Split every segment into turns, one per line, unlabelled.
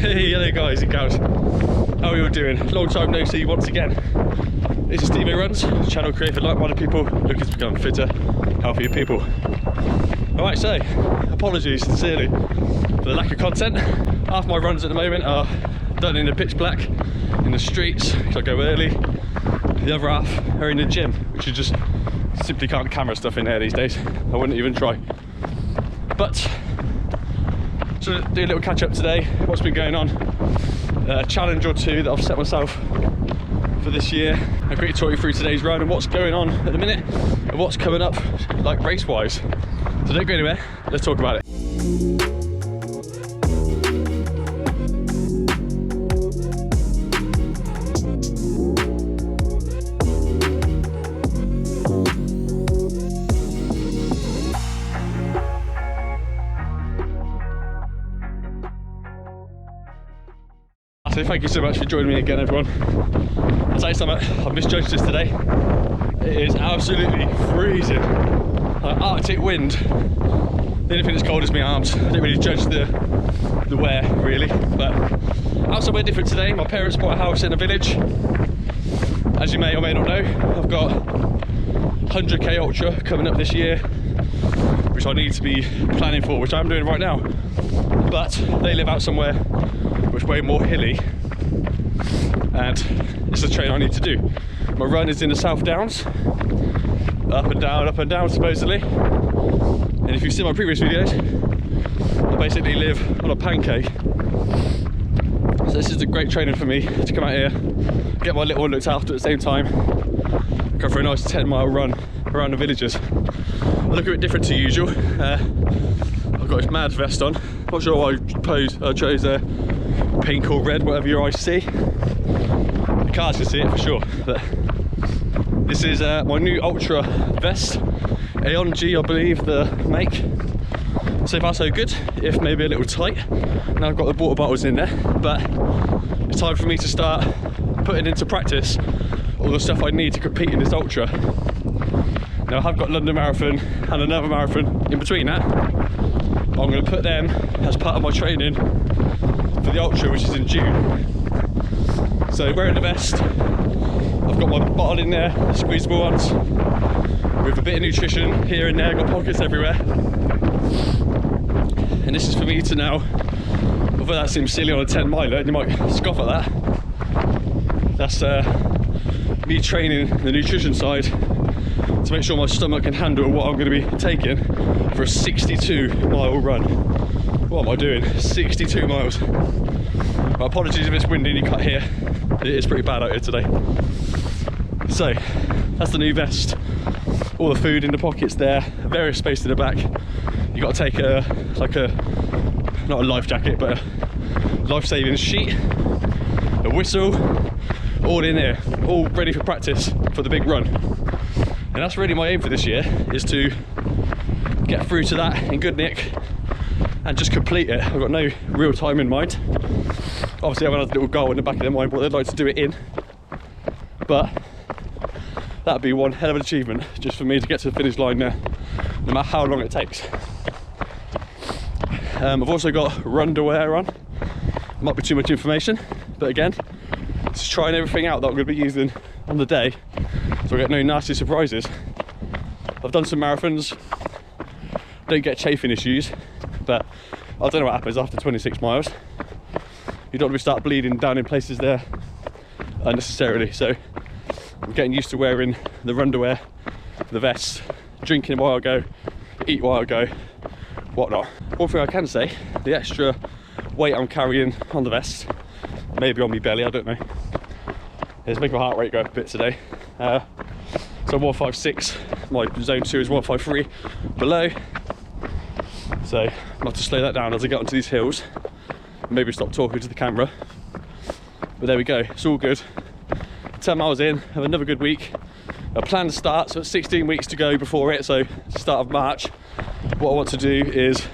Hey, hello guys and gals. How are you all doing? Long time no see once again. This is Stevo Runs, a channel created for like-minded people looking to become fitter, healthier people. Alright, so apologies sincerely for the lack of content. Half my runs at the moment are done in the pitch black in the streets because I go early. The other half are in the gym, which you just simply can't camera stuff in there these days. I wouldn't even try. But so do a little catch up today, what's been going on, a challenge or two that I've set myself for this year. I'm quickly talk you through today's run and what's going on at the minute and what's coming up like race wise. So don't go anywhere, let's talk about it. So thank you so much for joining me again, everyone. I'll tell you something, I've misjudged this today. It is absolutely freezing. Like Arctic wind. The only thing that's cold is my arms. I didn't really judge the wear, really. But out somewhere different today. My parents bought a house in a village. As you may or may not know, I've got 100k ultra coming up this year, which I need to be planning for, which I'm doing right now. But they live out somewhere which is way more hilly, and it's a train I need to do. My run is in the South Downs, up and down supposedly. And if you've seen my previous videos, I basically live on a pancake. So this is a great training for me to come out here, get my little one looked after at the same time, go for a nice 10-mile run around the villages. I look a bit different to usual. I've got this mad vest on. Not sure why I chose pink or red, whatever your eyes see. The cars can see it for sure. But this is my new Ultra vest, Aeon G, I believe the make. So far so good, if maybe a little tight. Now I've got the water bottles in there, but it's time for me to start putting into practice all the stuff I need to compete in this Ultra. Now I have got London Marathon and another marathon in between that. I'm going to put them as part of my training for the Ultra, which is in June. So wearing the vest, I've got my bottle in there, squeezable ones, with a bit of nutrition here and there, got pockets everywhere. And this is for me to now, although that seems silly on a 10 miler, and you might scoff at that, that's me training the nutrition side to make sure my stomach can handle what I'm going to be taking for a 62-mile run. What am I doing? 62 miles. Well, apologies if it's windy and you can't hear. It is pretty bad out here today. So, that's the new vest. All the food in the pockets there, various space in the back. You got to take not a life jacket, but a life-saving sheet, a whistle, all in there, all ready for practice for the big run. And that's really my aim for this year, is to get through to that in good nick and just complete it. I've got no real time in mind. Obviously I've had a little goal in the back of their mind what they'd like to do it in, but that'd be one hell of an achievement just for me to get to the finish line there, no matter how long it takes. I've also got runderwear on. Might be too much information, but again, just trying everything out that I'm going to be using on the day, so I get no nasty surprises. I've done some marathons, don't get chafing issues, but I don't know what happens after 26 miles. You don't want to start bleeding down in places there unnecessarily, so I'm getting used to wearing the underwear, the vest, drinking while I go, eat while I go, whatnot. One thing I can say, the extra weight I'm carrying on the vest, maybe on my belly, I don't know, it's making my heart rate go up a bit today. So 156, my zone 2 is 153 below, so I have to slow that down as I get onto these hills, maybe stop talking to the camera. But there we go, it's all good. 10 miles in, have another good week. A planned start, so it's 16 weeks to go before it, so start of March. What I want to do is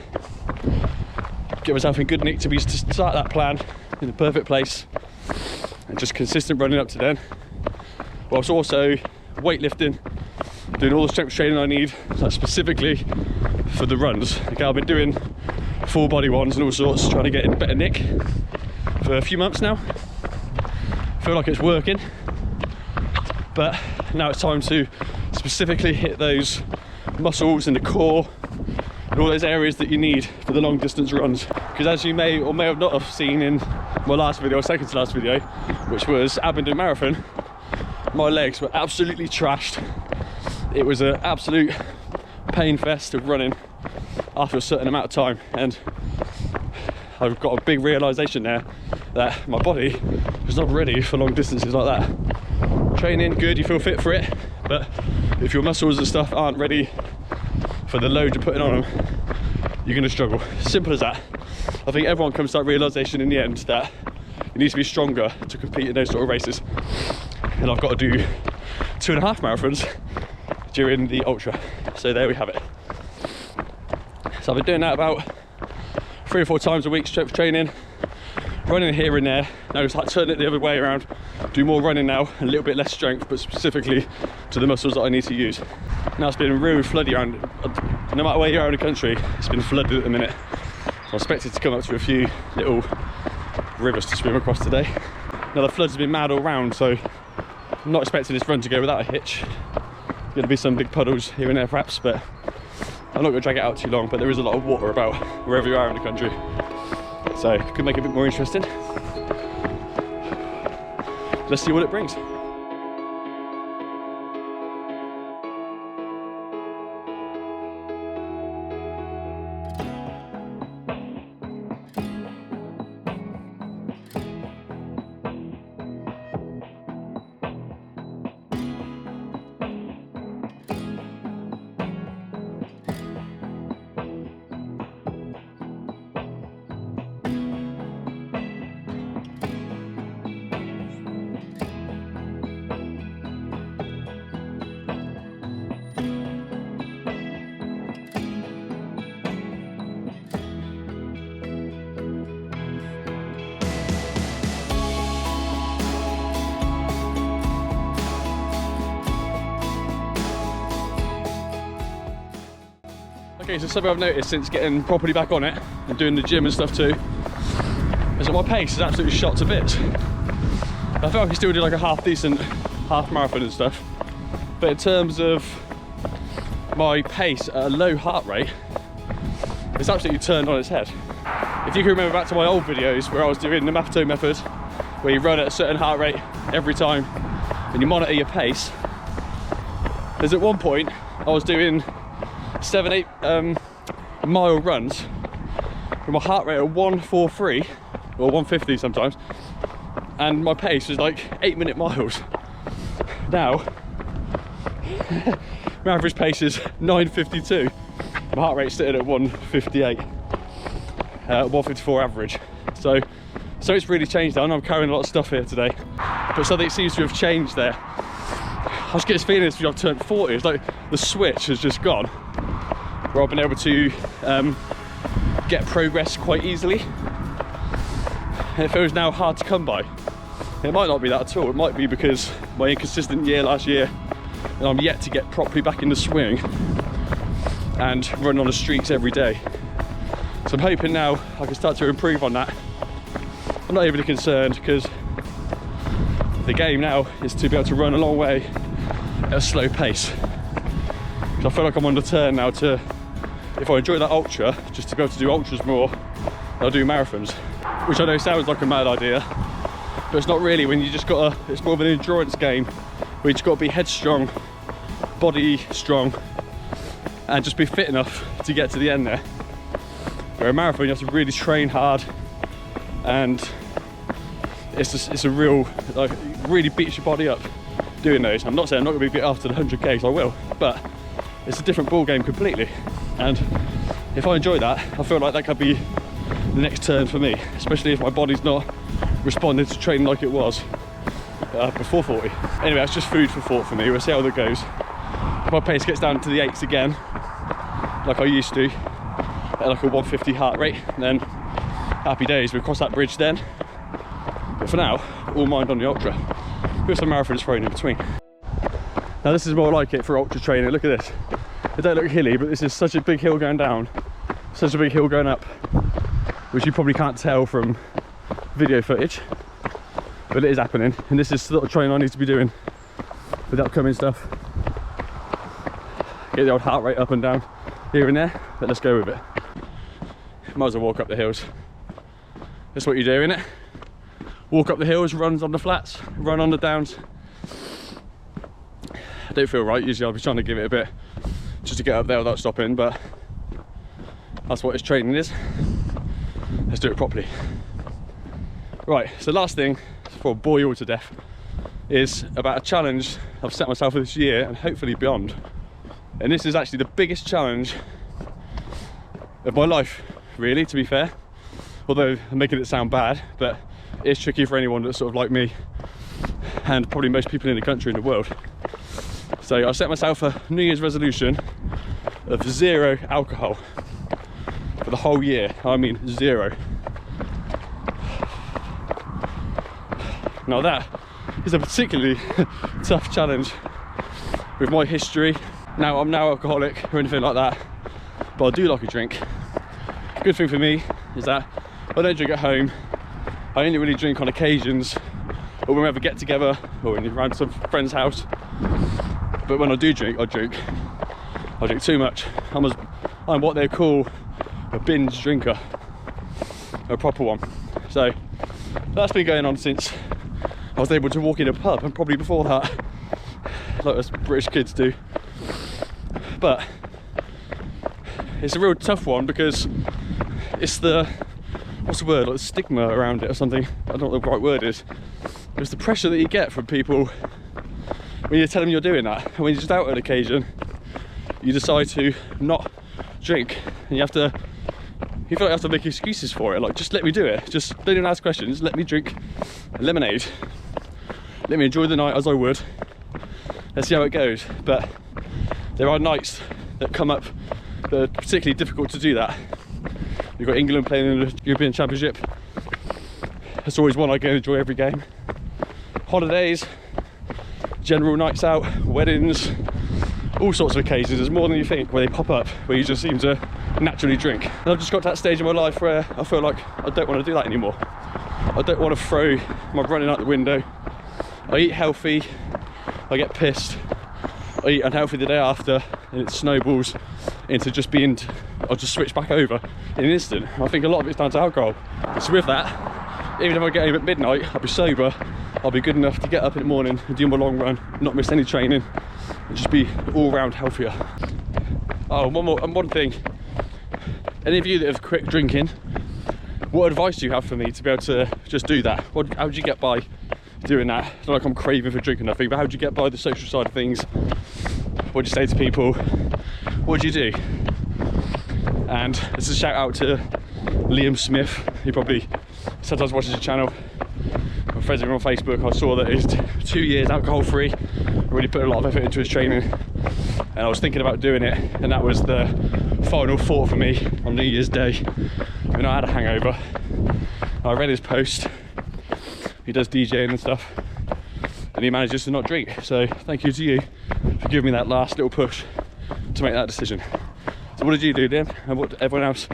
get myself in good nick to start that plan in the perfect place and just consistent running up to then, whilst also weightlifting, doing all the strength training I need, like specifically for the runs. Okay, I've been doing full body ones and all sorts, trying to get in better nick. for a few months now. I feel like it's working, but now it's time to specifically hit those muscles in the core and all those areas that you need for the long distance runs. Because as you may or may have not have seen in my last video, or second to last video, which was Abingdon Marathon, my legs were absolutely trashed. It was an absolute pain fest of running after a certain amount of time, and I've got a big realization there that my body is not ready for long distances like that. Training, good, you feel fit for it, but if your muscles and stuff aren't ready for the load you're putting on them, you're going to struggle. Simple as that. I think everyone comes to that realization in the end that you need to be stronger to compete in those sort of races. And I've got to do 2.5 marathons during the ultra. So there we have it. So I've been doing that about 3 or 4 times a week, strength training, running here and there. Now it's like turn it the other way around, do more running now, a little bit less strength, but specifically to the muscles that I need to use. Now it's been really floody around, no matter where you are in the country, it's been flooded at the minute. I expected to come up to a few little rivers to swim across today. Now the floods have been mad all round, so I'm not expecting this run to go without a hitch. There's going to be some big puddles here and there perhaps, but I'm not going to drag it out too long. But there is a lot of water about wherever you are in the country, so it could make it a bit more interesting. Let's see what it brings. Okay, so something I've noticed since getting properly back on it and doing the gym and stuff too is that my pace is absolutely shot to bits. I feel like I can still do like a half decent half marathon and stuff, but in terms of my pace at a low heart rate, it's absolutely turned on its head. If you can remember back to my old videos where I was doing the Maffetone method, where you run at a certain heart rate every time and you monitor your pace, there's at one point I was doing 7-8 mile runs from a heart rate of 143 or 150 sometimes, and my pace was like 8-minute miles. Now my average pace is 9:52. My heart rate's sitting at 158, 154 average. So it's really changed now, and I'm carrying a lot of stuff here today, but something seems to have changed there. I just get this feeling as I've turned 40, it's like the switch has just gone, where I've been able to get progress quite easily. And it feels now hard to come by. It might not be that at all. It might be because my inconsistent year last year, and I'm yet to get properly back in the swing and run on the streets every day. So I'm hoping now I can start to improve on that. I'm not overly concerned because the game now is to be able to run a long way at a slow pace. I feel like I'm on the turn now to, if I enjoy that ultra, just to be able to do ultras more, I'll do marathons. Which I know sounds like a mad idea, but it's not really when you just gotta, it's more of an endurance game where you just gotta be headstrong, body strong, and just be fit enough to get to the end there. Where a marathon you have to really train hard, and it's a real, like, really beats your body up doing those. I'm not saying I'm not gonna be after the 100Ks, I will, but it's a different ball game completely. And if I enjoy that, I feel like that could be the next turn for me, especially if my body's not responding to training like it was before 40. Anyway, that's just food for thought for me. We'll see how that goes. If my pace gets down to the 8s again, like I used to, at like a 150 heart rate, then happy days, we'll cross that bridge then. But for now, all mind on the ultra, with some marathons thrown in between. Now this is more like it for ultra training. Look at this. It don't look hilly, but this is such a big hill going down, such a big hill going up, which you probably can't tell from video footage, but it is happening, and this is the sort of training I need to be doing for the upcoming stuff. Get the old heart rate up and down here and there, but let's go with it. Might as well walk up the hills. That's what you do, innit? Walk up the hills, runs on the flats, run on the downs. I don't feel right, usually I'll be trying to give it a bit just to get up there without stopping, but that's what this training is. Let's do it properly. Right, so last thing, before I bore you all to death, is about a challenge I've set myself for this year and hopefully beyond. And this is actually the biggest challenge of my life, really, to be fair. Although I'm making it sound bad, but it's tricky for anyone that's sort of like me, and probably most people in the country and the world. So I set myself a New Year's resolution of 0 alcohol for the whole year. I mean 0. Now that is a particularly tough challenge with my history. Now, I'm no alcoholic or anything like that, but I do like a drink. Good thing for me is that I don't drink at home. I only really drink on occasions, or when we have a get together, or when you're around some friend's house. But when I do drink, I drink too much. I'm what they call a binge drinker, a proper one. So that's been going on since I was able to walk in a pub, and probably before that, like us British kids do. But it's a real tough one because it's the, what's the word, like the stigma around it or something. I don't know what the right word is. It's the pressure that you get from people when you tell them you're doing that. And when you're just out on occasion, you decide to not drink, and you feel like you have to make excuses for it. Like, just let me do it. Just don't even ask questions. Let me drink lemonade. Let me enjoy the night as I would. Let's see how it goes. But there are nights that come up that are particularly difficult to do that. You've got England playing in the European Championship. That's always one I go enjoy every game. Holidays, general nights out, weddings, all sorts of occasions. There's more than you think where they pop up, where you just seem to naturally drink. And I've just got to that stage in my life where I feel like I don't want to do that anymore. I don't want to throw my running out the window. I eat healthy, I get pissed, I eat unhealthy the day after, and it snowballs into just being, I'll just switch back over in an instant. I think a lot of it's down to alcohol. So with that, even if I get home at midnight, I'll be sober, I'll be good enough to get up in the morning and do my long run, not miss any training, and just be all round healthier. Oh, one thing. Any of you that have quit drinking, what advice do you have for me to be able to just do that? How do you get by doing that? It's not like I'm craving for drinking nothing, but how do you get by the social side of things? What do you say to people? What do you do? And this is a shout out to Liam Smith. He probably sometimes watches the channel. My friends are on Facebook. I saw that he's 2 years alcohol free. Really put a lot of effort into his training, and I was thinking about doing it, and that was the final thought for me on New Year's Day when I had a hangover. I read his post. He does DJing and stuff, and he manages to not drink. So thank you to you for giving me that last little push to make that decision. So what did you do, Liam? And what everyone else,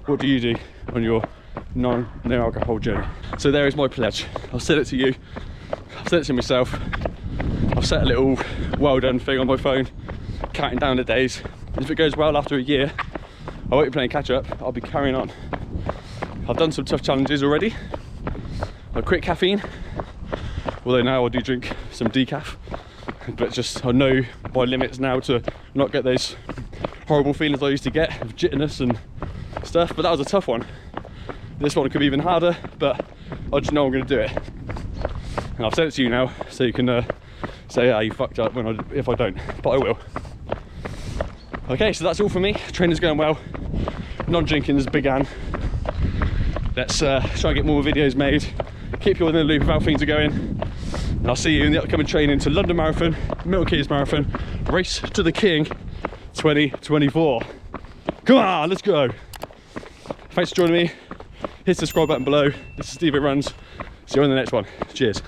what do you do on your no alcohol journey? So there is my pledge. I've said it to you, I've said it to myself. I've set a little well done thing on my phone, counting down the days. And if it goes well after a year, I won't be playing catch up, I'll be carrying on. I've done some tough challenges already. I quit caffeine, although now I do drink some decaf, but just I know my limits now to not get those horrible feelings I used to get of jitterness and stuff. But that was a tough one. This one could be even harder, but I just know I'm going to do it. And I've said it to you now, so you can say, yeah, you fucked up if I don't, but I will. Okay, so that's all for me. Training's going well. Non-drinking has began. Let's try and get more videos made. Keep you in the loop of how things are going. And I'll see you in the upcoming training to London Marathon, Milton Keynes Marathon, Race to the King 2024. Come on, let's go. Thanks for joining me. Hit the subscribe button below. This is Stevo Runs. See you on the next one. Cheers.